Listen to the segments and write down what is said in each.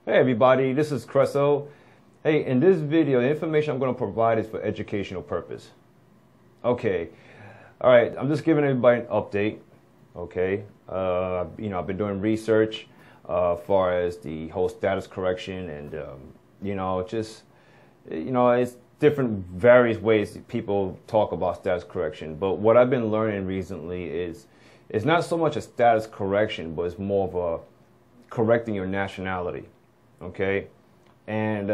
Hey everybody, this is Cresso. Hey, in this video, the information I'm going to provide is for educational purpose. Okay, all right, I'm just giving everybody an update. Okay, I've been doing research as far as the whole status correction and, it's different various ways that people talk about status correction. But what I've been learning recently is it's not so much a status correction, but it's more of a correcting your nationality. Okay, and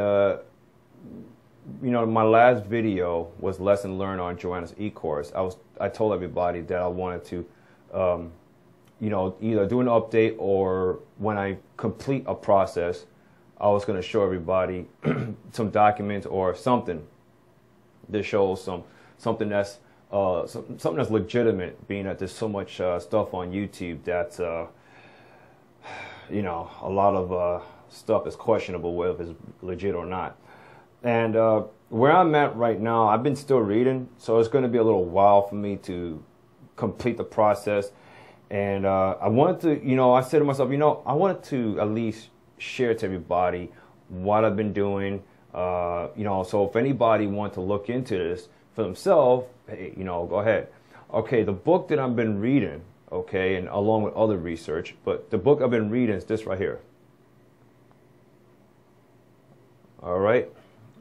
my last video was lesson learned on Joanna's e-course. I told everybody that I wanted to either do an update, or when I complete a process, I was going to show everybody some documents or something that shows something that's something that's legitimate, being that there's so much stuff on YouTube that's a lot of stuff is questionable whether it's legit or not. And where I'm at right now, I've been still reading, so it's going to be a little while for me to complete the process. And I wanted to, I said to myself, I wanted to at least share to everybody what I've been doing. So if anybody wants to look into this for themselves, hey, go ahead. Okay, the book that I've been reading, okay, and along with other research, but the book I've been reading is this right here. All right,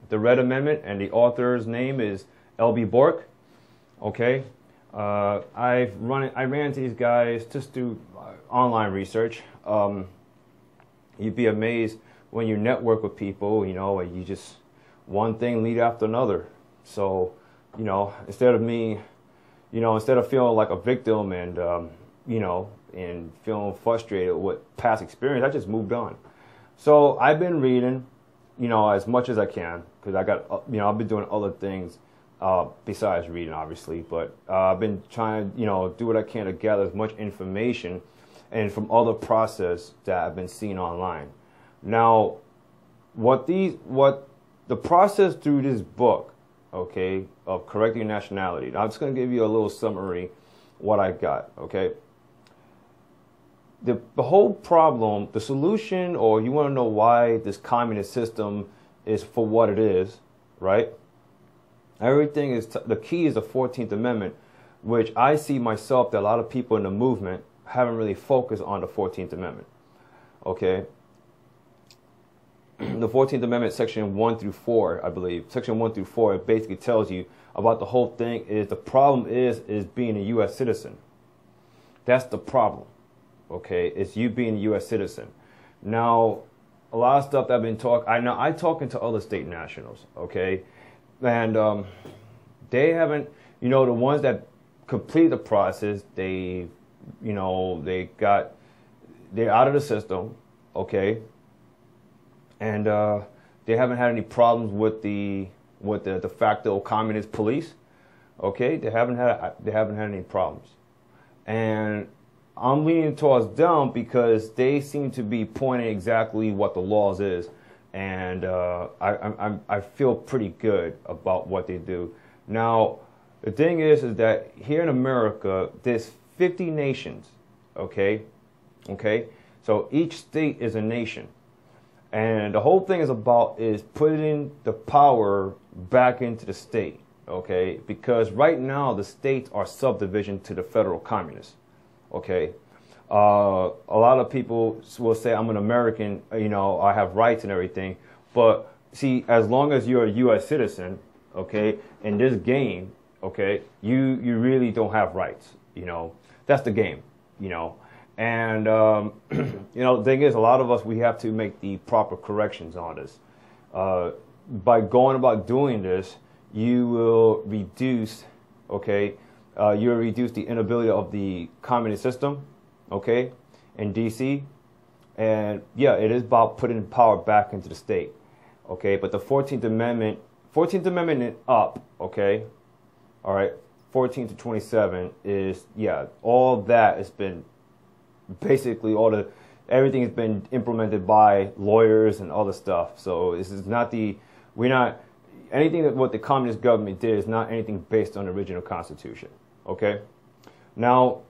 the Red Amendment, and the author's name is L.B. Bork. Okay, I ran into these guys just through online research. You'd be amazed when you network with people, and you just one thing lead after another. So, instead of feeling like a victim and and feeling frustrated with past experience, I just moved on. So I've been reading, as much as I can, because I got, I've been doing other things besides reading, obviously. But I've been trying to, do what I can to gather as much information and from other process that I've been seeing online. Now, what the process through this book, okay, of correcting nationality. Now, I'm just going to give you a little summary what I got, okay. The whole problem, the solution, or you want to know why this communist system is for what it is, right? Everything is, the key is the 14th Amendment, which I see myself that a lot of people in the movement haven't really focused on the 14th Amendment, okay? The 14th Amendment, section 1 through 4, I believe, section 1 through 4, it basically tells you about the whole thing is the problem is being a U.S. citizen. That's the problem. Okay, it's you being a U.S. citizen. Now, a lot of stuff that I've been I talking to other state nationals, okay, and they haven't, the ones that completed the process, they're out of the system, okay, and they haven't had any problems with the de facto communist police, okay, they haven't had any problems, and I'm leaning towards them because they seem to be pointing exactly what the laws is, and I feel pretty good about what they do. Now, the thing is that here in America, there's 50 nations, okay? So each state is a nation, and the whole thing is putting the power back into the state, okay? Because right now the states are subdivision to the federal communists. Okay, a lot of people will say I'm an American, I have rights and everything. But see, as long as you're a U.S. citizen, okay, in this game, okay, you really don't have rights. That's the game. And the thing is, a lot of us, we have to make the proper corrections on this. By going about doing this, you will reduce, okay. You'll reduce the inability of the communist system, okay, in D.C. And yeah, it is about putting power back into the state, okay. But the 14th Amendment and up, okay, all right, 14 to 27 is, yeah, all that has been basically everything has been implemented by lawyers and other stuff. So this is not anything that what the communist government did is not anything based on the original Constitution. Okay, now,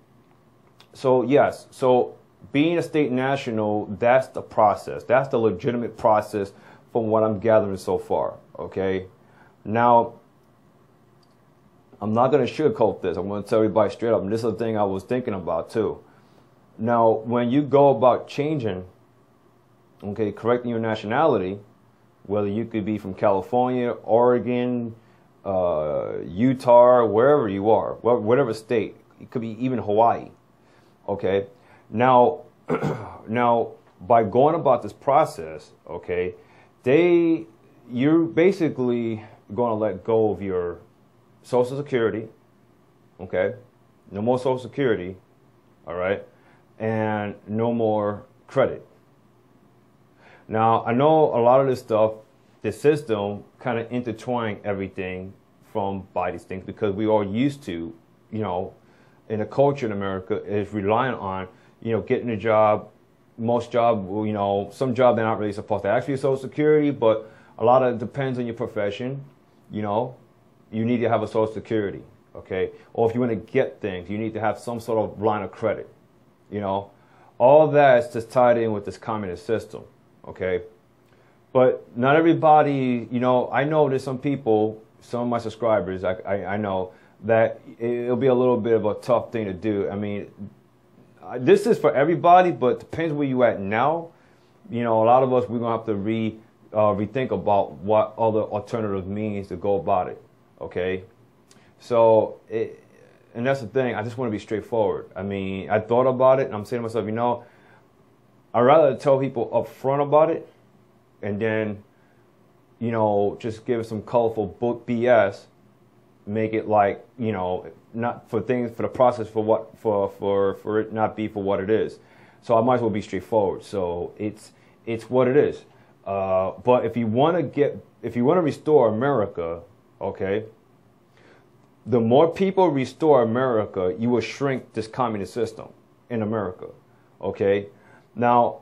so yes, so being a state national, that's the process. That's the legitimate process from what I'm gathering so far, okay? Now, I'm not going to sugarcoat this. I'm going to tell everybody straight up, and this is the thing I was thinking about too. Now, when you go about changing, okay, correcting your nationality, whether you could be from California, Oregon, Utah, wherever you are, whatever state, it could be even Hawaii, okay? Now, now by going about this process, okay, you're basically going to let go of your Social Security, okay? No more Social Security, all right? And no more credit. Now, I know a lot of this stuff, the system kind of intertwine everything by these things because we are used to, you know, in the culture in America is relying on, you know, getting a job. Most job, you know, some job they're not really supposed to ask for your Social Security, but a lot of it depends on your profession, you know. You need to have a Social Security, okay? Or if you want to get things, you need to have some sort of line of credit, you know. All that is just tied in with this communist system, okay? But not everybody, you know, I know there's some people, some of my subscribers, I know that it'll be a little bit of a tough thing to do. I mean, this is for everybody, but depends where you at now. You know, a lot of us, we're going to have to rethink about what other alternative means to go about it, okay? So, and that's the thing, I just want to be straightforward. I mean, I thought about it, and I'm saying to myself, you know, I'd rather tell people up front about it, and then, you know, just give some colorful book BS, make it like, you know, not for things, for the process, for it not be for what it is. So I might as well be straightforward. So it's what it is. But if you want to restore America, okay, the more people restore America, you will shrink this communist system in America, okay? Now,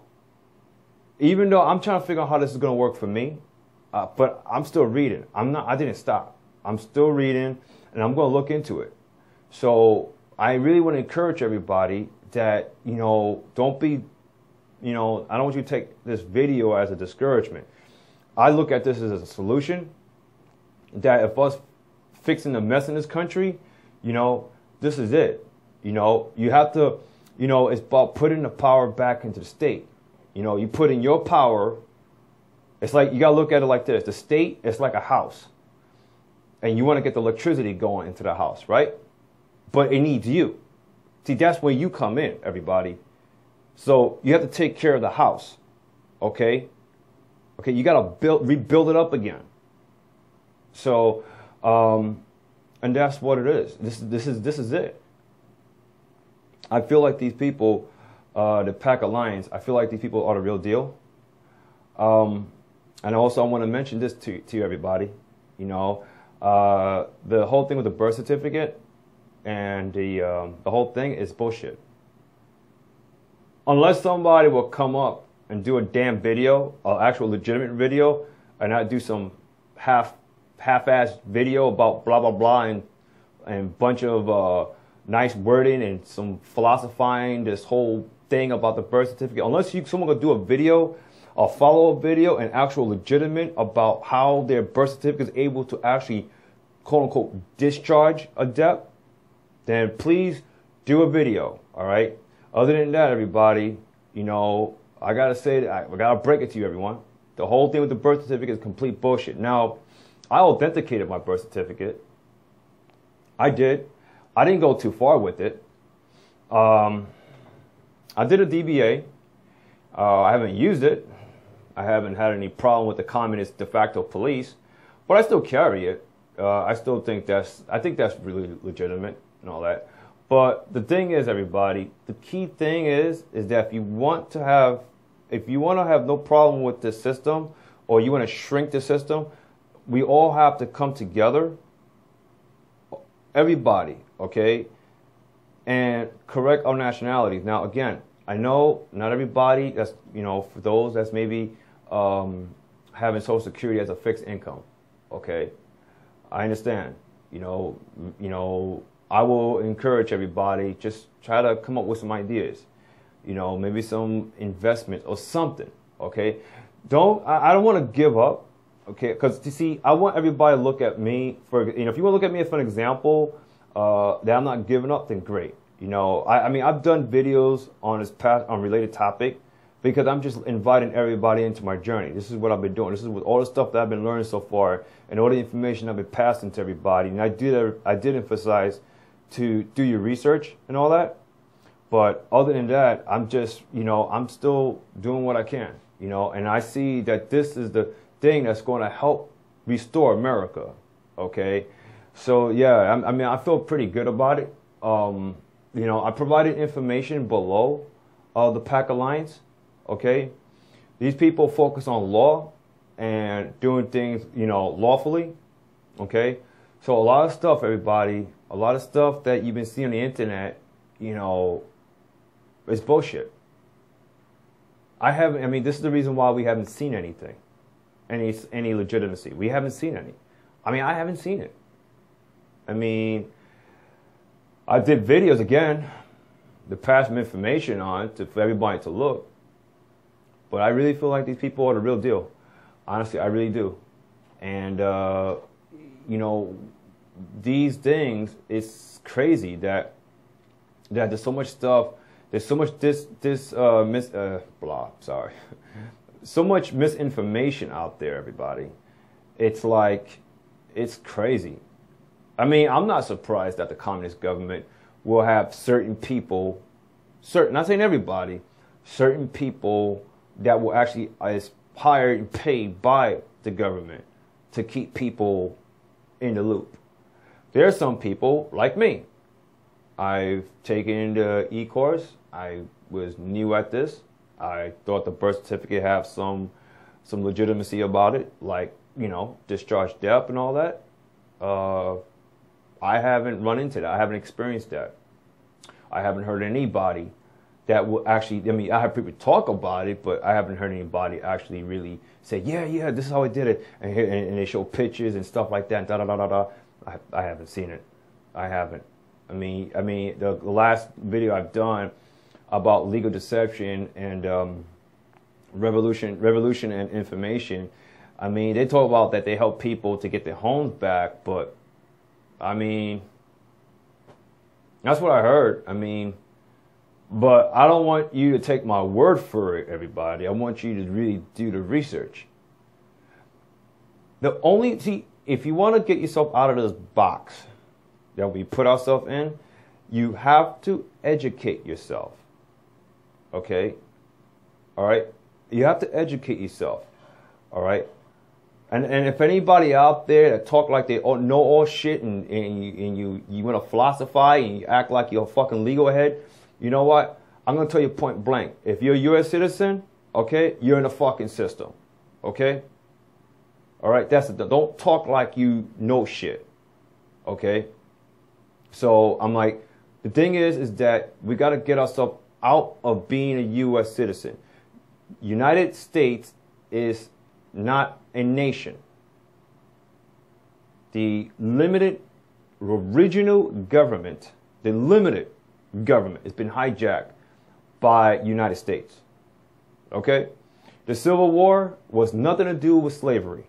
even though I'm trying to figure out how this is going to work for me, but I'm still reading. I didn't stop. I'm still reading, and I'm going to look into it. So I really want to encourage everybody that, you know, don't be, you know, I don't want you to take this video as a discouragement. I look at this as a solution, that if us fixing the mess in this country, you know, this is it. You know, you have to, you know, it's about putting the power back into the state. You know, you put in your power. It's like, you got to look at it like this. The state is like a house. And you want to get the electricity going into the house, right? But it needs you. See, that's where you come in, everybody. So you have to take care of the house, okay? Okay, you got to rebuild it up again. So, and that's what it is. This is it. I feel like these people, the Pack Alliance, I feel like these people are the real deal. And also I want to mention this to you, everybody. You know, the whole thing with the birth certificate and the whole thing is bullshit. Unless somebody will come up and do a damn video, an actual legitimate video, and not do some half-assed video about blah blah blah and bunch of nice wording and some philosophizing this whole thing about the birth certificate. Unless someone will do a video, a follow-up video, and actual legitimate about how their birth certificate is able to actually, quote-unquote, discharge a debt, then please do a video, all right? Other than that, everybody, you know, I got to say, I got to break it to you, everyone. The whole thing with the birth certificate is complete bullshit. Now, I authenticated my birth certificate. I did. I didn't go too far with it. I did a DBA. I haven't used it. I haven't had any problem with the communist de facto police, but I still carry it. I still think that's really legitimate and all that. But the thing is, everybody, the key thing is that if you want to have no problem with this system, or you want to shrink the system, we all have to come together, everybody, okay, and correct our nationalities. Now, again, I know not everybody, that's, you know, for those that's maybe having Social Security as a fixed income, okay, I understand. You know, I will encourage everybody, just try to come up with some ideas. you know, maybe some investment or something. Okay, I don't want to give up. Okay, because you see, I want everybody to look at me for, you know, if you want to look at me for an example that I'm not giving up, then great. You know, I mean, I've done videos on this past on related topic because I'm just inviting everybody into my journey. This is what I've been doing. This is with all the stuff that I've been learning so far and all the information I've been passing to everybody. And I did emphasize to do your research and all that. But other than that, I'm just, you know, I'm still doing what I can, you know, and I see that this is the thing that's going to help restore America. Okay. So, yeah, I mean, I feel pretty good about it. You know, I provided information below the PAC Alliance. Okay. These people focus on law and doing things, you know, lawfully. Okay. So a lot of stuff, everybody, a lot of stuff that you've been seeing on the internet, you know, is bullshit. I mean, this is the reason why we haven't seen anything, any legitimacy. We haven't seen any. I mean, I haven't seen it. I mean, I did videos again to pass some information on for everybody to look. But I really feel like these people are the real deal. Honestly, I really do. And, you know, these things, it's crazy that there's so much stuff, there's so much so much misinformation out there, everybody. It's like, it's crazy. I mean, I'm not surprised that the communist government will have certain people, not saying everybody, certain people that will actually is hired and paid by the government to keep people in the loop. There are some people like me. I've taken the e-course. I was new at this. I thought the birth certificate had some legitimacy about it, like, you know, discharge debt and all that. I haven't run into that. I haven't experienced that. I haven't heard anybody that will actually, I mean, I have people talk about it, but I haven't heard anybody actually really say, yeah, this is how I did it. And they show pictures and stuff like that, da-da-da-da-da. I haven't seen it. I haven't. I mean, the last video I've done about legal deception and revolution and information, I mean, they talk about that they help people to get their homes back, but I mean, that's what I heard. I mean, but I don't want you to take my word for it, everybody. I want you to really do the research. If you want to get yourself out of this box that we put ourselves in, you have to educate yourself. Okay? All right? You have to educate yourself. All right? And if anybody out there that talk like they know all shit and you want to philosophize and you act like you're a fucking legal head, you know what? I'm going to tell you point blank. If you're a U.S. citizen, okay, you're in the fucking system. Okay? All right? Don't talk like you know shit. Okay? So I'm like, the thing is that we got to get ourselves out of being a U.S. citizen. United States is not a nation. The original government, the limited government has been hijacked by United States. Okay? The Civil War was nothing to do with slavery.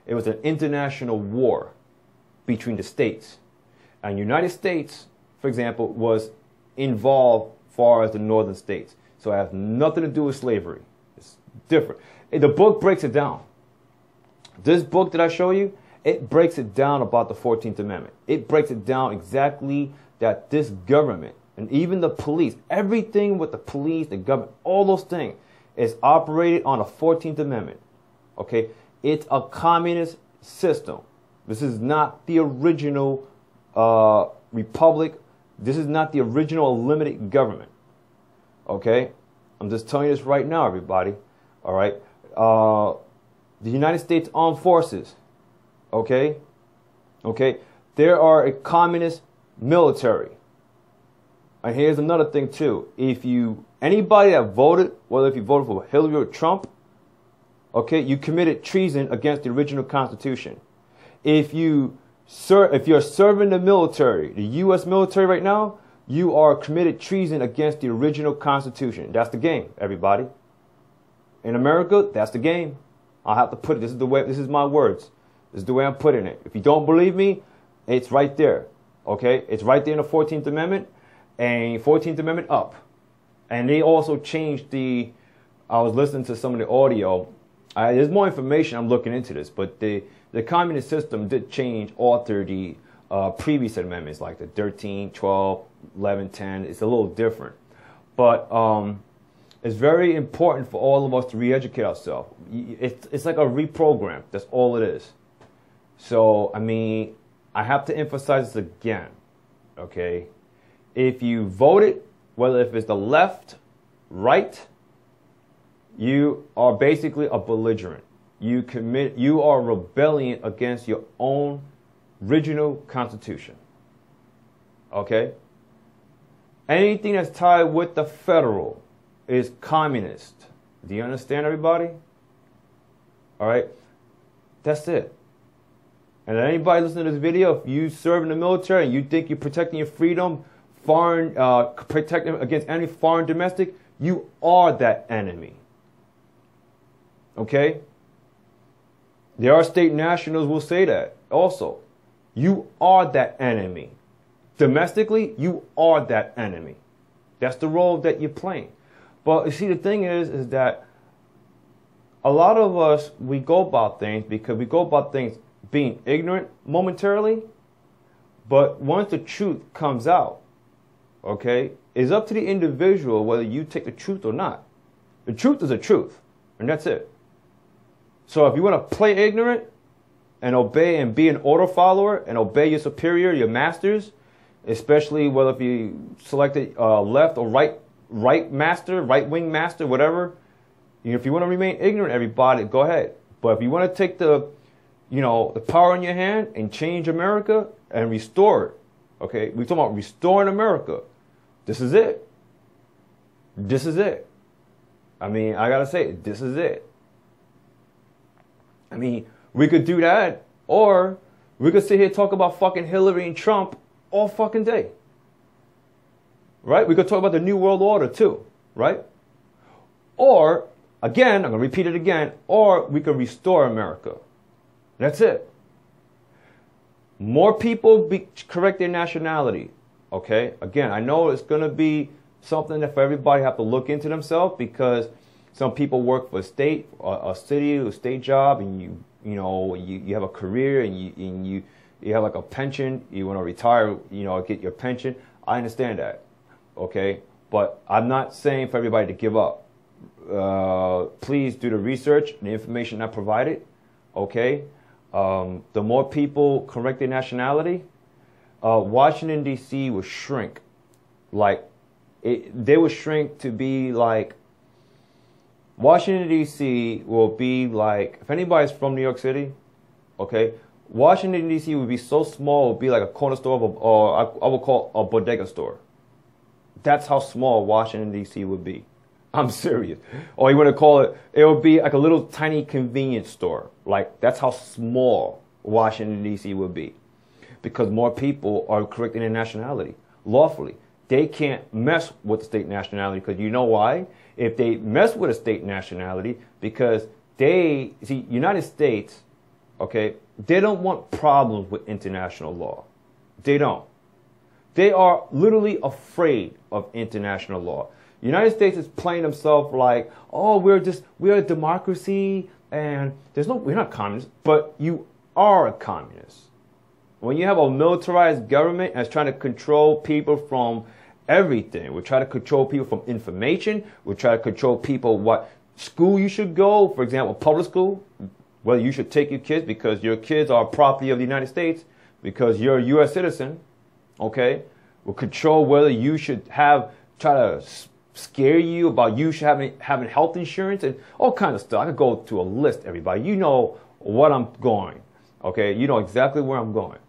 It was an international war between the states. And United States, for example, was involved as far as the northern states. So it has nothing to do with slavery. It's different. The book breaks it down. This book that I show you, it breaks it down about the 14th Amendment. It breaks it down exactly that this government and even the police, everything with the police, the government, all those things is operated on the 14th Amendment. Okay? It's a communist system. This is not the original republic. This is not the original limited government. Okay? I'm just telling you this right now, everybody. All right? The United States Armed Forces. Okay? Okay? There are a communist military. And here's another thing too. Anybody that voted, whether if you voted for Hillary or Trump, okay, you committed treason against the original Constitution. If you're serving the military, the U.S. military right now, you are committed treason against the original Constitution. That's the game, everybody. In America, that's the game. I have to put it. This is the way. This is my words. This is the way I'm putting it. If you don't believe me, it's right there. Okay, it's right there in the 14th Amendment, and 14th Amendment up. And they also changed the. I was listening to some of the audio. There's more information. I'm looking into this, but the communist system did change, alter the previous amendments, like the 13, 12, 11, 10. It's a little different, but it's very important for all of us to re-educate ourselves. It's like a reprogram. That's all it is. So, I mean, I have to emphasize this again, okay? If you voted, whether if it's the left, right, you are basically a belligerent. You are rebelling against your own original Constitution, okay? Anything that's tied with the federal is communist. Do you understand, everybody? All right? That's it. And anybody listening to this video, if you serve in the military and you think you're protecting your freedom, protecting against any foreign domestic, you are that enemy. Okay? There are state nationals who will say that also. You are that enemy. Domestically, you are that enemy. That's the role that you're playing. But you see, the thing is that a lot of us, we go about things because we go about things being ignorant momentarily, but once the truth comes out, okay, it's up to the individual whether you take the truth or not. The truth is the truth, and that's it. So if you want to play ignorant and obey and be an order follower and obey your superior, your masters, especially whether if you selected left or right master, right wing master, whatever, if you want to remain ignorant, everybody, go ahead. But if you want to take the power in your hand and change America and restore it, okay? We're talking about restoring America. This is it. This is it. I mean, I gotta say, this is it. I mean, we could do that, or we could sit here and talk about fucking Hillary and Trump all fucking day. Right? We could talk about the New World Order too, right? Or, again, I'm gonna repeat it again, or we could restore America. That's it. More people correct their nationality. Okay? Again, I know it's going to be something that for everybody have to look into themselves, because some people work for a state, a city, a state job, and you have a career and you have like a pension. You want to retire, get your pension. I understand that. Okay? But I'm not saying for everybody to give up. Please do the research and the information I provided. Okay? The more people correct their nationality, Washington, D.C. will shrink. They will shrink to be like, Washington, D.C. will be like, if anybody's from New York City, okay, Washington, D.C. would be so small, it would be like a corner store, or I would call a bodega store. That's how small Washington, D.C. would be. I'm serious. Or you want to call it, it would be like a little tiny convenience store. Like, that's how small Washington, D.C. would be. Because more people are correcting their nationality lawfully. They can't mess with the state nationality, because you know why? If they mess with a state nationality, because United States, okay, they don't want problems with international law. They don't. They are literally afraid of international law. The United States is playing themselves like, oh, we're a democracy and we're not communists, but you are a communist. When you have a militarized government that's trying to control people from everything, we try to control people from information, we try to control people what school you should go, for example, public school, whether you should take your kids because your kids are property of the United States, because you're a U.S. citizen, okay? We'll control whether you should try to scare you about you should having health insurance and all kinds of stuff. I could go to a list, everybody. You know what I'm going, okay? You know exactly where I'm going,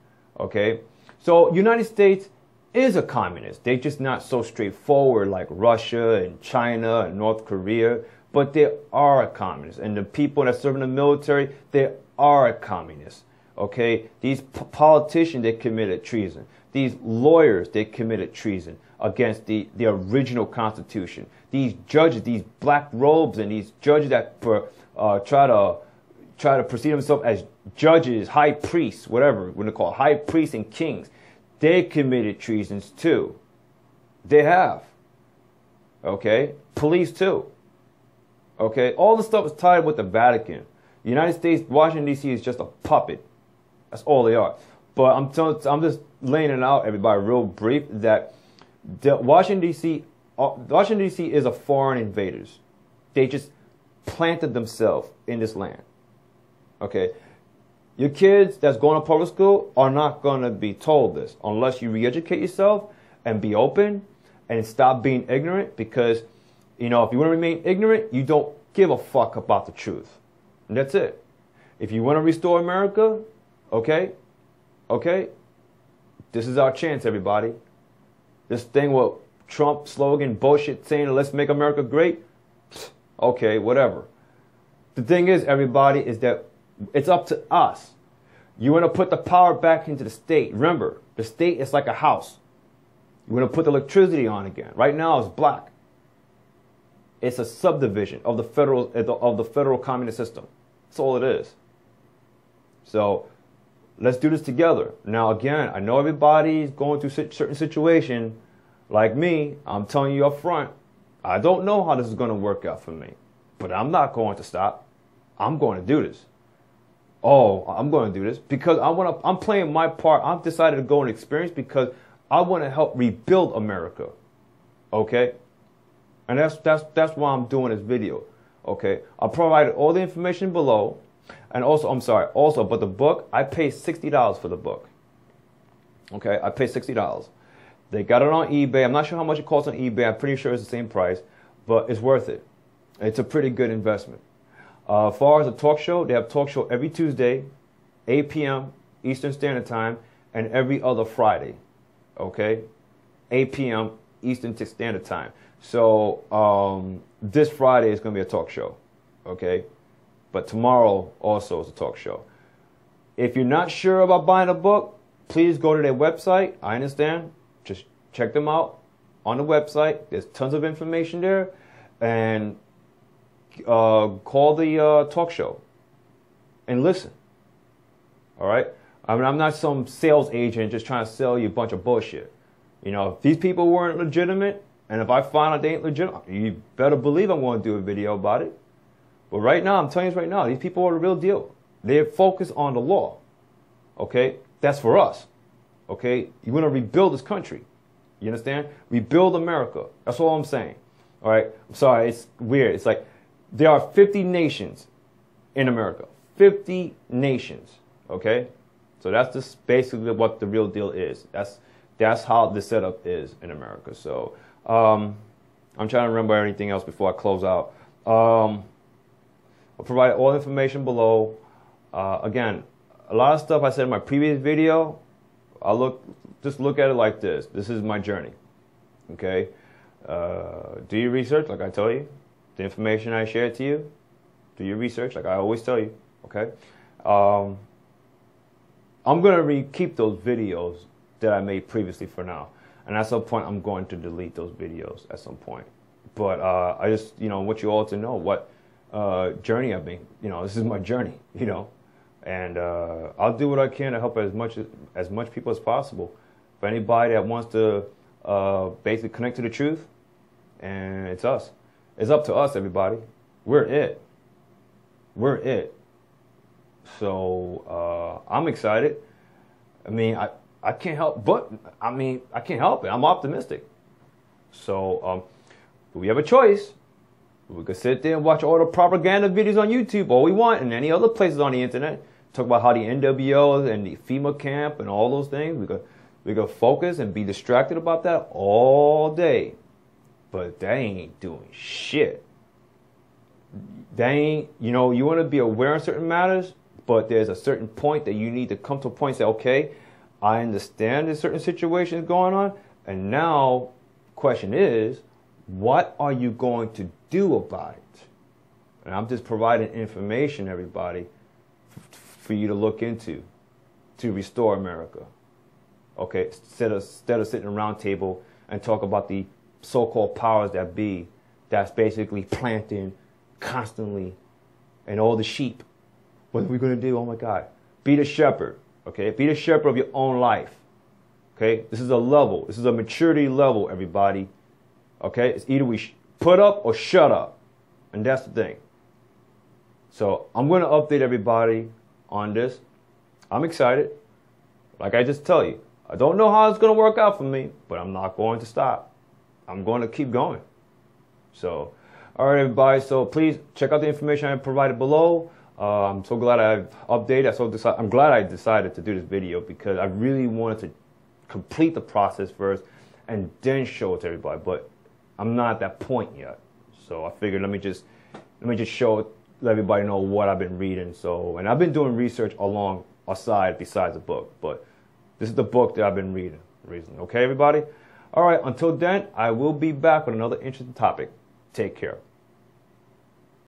okay? So United States is a communist. They're just not so straightforward like Russia and China and North Korea, but they are a communist. And the people that serve in the military, they are a communist, okay? These politicians, they committed treason. These lawyers, they committed treason. against the original Constitution. These judges, these black robes, and these judges that try to perceive themselves as judges, high priests, whatever when they call it, high priests and kings, they committed treasons too. They have. Okay, police too. Okay, all the stuff is tied with the Vatican. The United States, Washington D.C. is just a puppet. That's all they are. But I'm just laying it out, everybody, real brief, that Washington D.C. is a foreign invaders. They just planted themselves in this land. Okay, your kids that's going to public school are not going to be told this unless you re-educate yourself and be open and stop being ignorant. Because, you know, if you want to remain ignorant, you don't give a fuck about the truth. And that's it. If you want to restore America, okay, this is our chance, everybody. This thing with Trump slogan bullshit saying, let's make America great. Okay, whatever. The thing is, everybody, is that it's up to us. You want to put the power back into the state. Remember, the state is like a house. You want to put the electricity on again. Right now, it's black. It's a subdivision of the federal communist system. That's all it is. So let's do this together. Now, again, I know everybody's going through certain situation. Like me, I'm telling you up front, I don't know how this is going to work out for me. But I'm not going to stop. I'm going to do this. Oh, I'm going to do this because I'm playing my part. I've decided to go and experience because I want to help rebuild America. Okay? And that's why I'm doing this video. Okay? I provided all the information below. And also, but the book, I paid $60 for the book. Okay? I paid $60. They got it on eBay. I'm not sure how much it costs on eBay. I'm pretty sure it's the same price, but it's worth it. It's a pretty good investment. As far as a talk show, they have talk show every Tuesday, 8 p.m. Eastern Standard Time, and every other Friday. Okay? 8 p.m. Eastern Standard Time. So this Friday is going to be a talk show. Okay? But tomorrow also is a talk show. If you're not sure about buying a book, please go to their website. I understand. Just check them out on the website. There's tons of information there. And call the talk show and listen. All right? I mean, I'm not some sales agent just trying to sell you a bunch of bullshit. You know, if these people weren't legitimate, and if I find out they ain't legitimate, you better believe I'm going to do a video about it. But right now, I'm telling you right now, these people are the real deal. They're focused on the law. Okay? That's for us. Okay? You want to rebuild this country. You understand? Rebuild America. That's all I'm saying. All right? I'm sorry, it's weird. It's like there are 50 nations in America. 50 nations. Okay? So that's just basically what the real deal is. That's how the setup is in America. So I'm trying to remember anything else before I close out. I'll provide all the information below. Again, a lot of stuff I said in my previous video, just look at it like this. This is my journey. Okay? Do your research, like I tell you. The information I share to you, do your research, like I always tell you. Okay? I'm going to keep those videos that I made previously for now. And at some point, I'm going to delete those videos at some point. But I just, want you all to know what journey I've been. This is my journey, And I'll do what I can to help as much people as possible. For anybody that wants to basically connect to the truth, and it's us. It's up to us, everybody. We're it. We're it. So I'm excited. I mean, I can't help I can't help it. I'm optimistic. So we have a choice. We could sit there and watch all the propaganda videos on YouTube, all we want, and any other places on the internet. Talk about how the NWO and the FEMA camp and all those things. We could focus and be distracted about that all day. But they ain't doing shit. They ain't, you want to be aware of certain matters, but there's a certain point that you need to come to a point and say, okay, I understand there's certain situations going on, and now the question is, what are you going to do about it? And I'm just providing information, everybody, for you to look into to restore America. Okay, instead of sitting around table and talk about the so-called powers that be that's basically planting constantly and all the sheep. What are we going to do? Oh my God. Be the shepherd. Okay? Be the shepherd of your own life. Okay? This is a level. This is a maturity level, everybody. Okay? It's either we put up or shut up. And that's the thing. So I'm going to update everybody on this. I'm excited. Like I just tell you, I don't know how it's going to work out for me, but I'm not going to stop. I'm going to keep going. So, all right, everybody. So please check out the information I provided below. I'm so glad I've updated. I'm glad I decided to do this video because I really wanted to complete the process first and then show it to everybody. But I'm not at that point yet. So I figured let me just show it, let everybody know what I've been reading. So, and I've been doing research aside besides the book, but this is the book that I've been reading recently. Okay, everybody? All right, until then, I will be back with another interesting topic. Take care.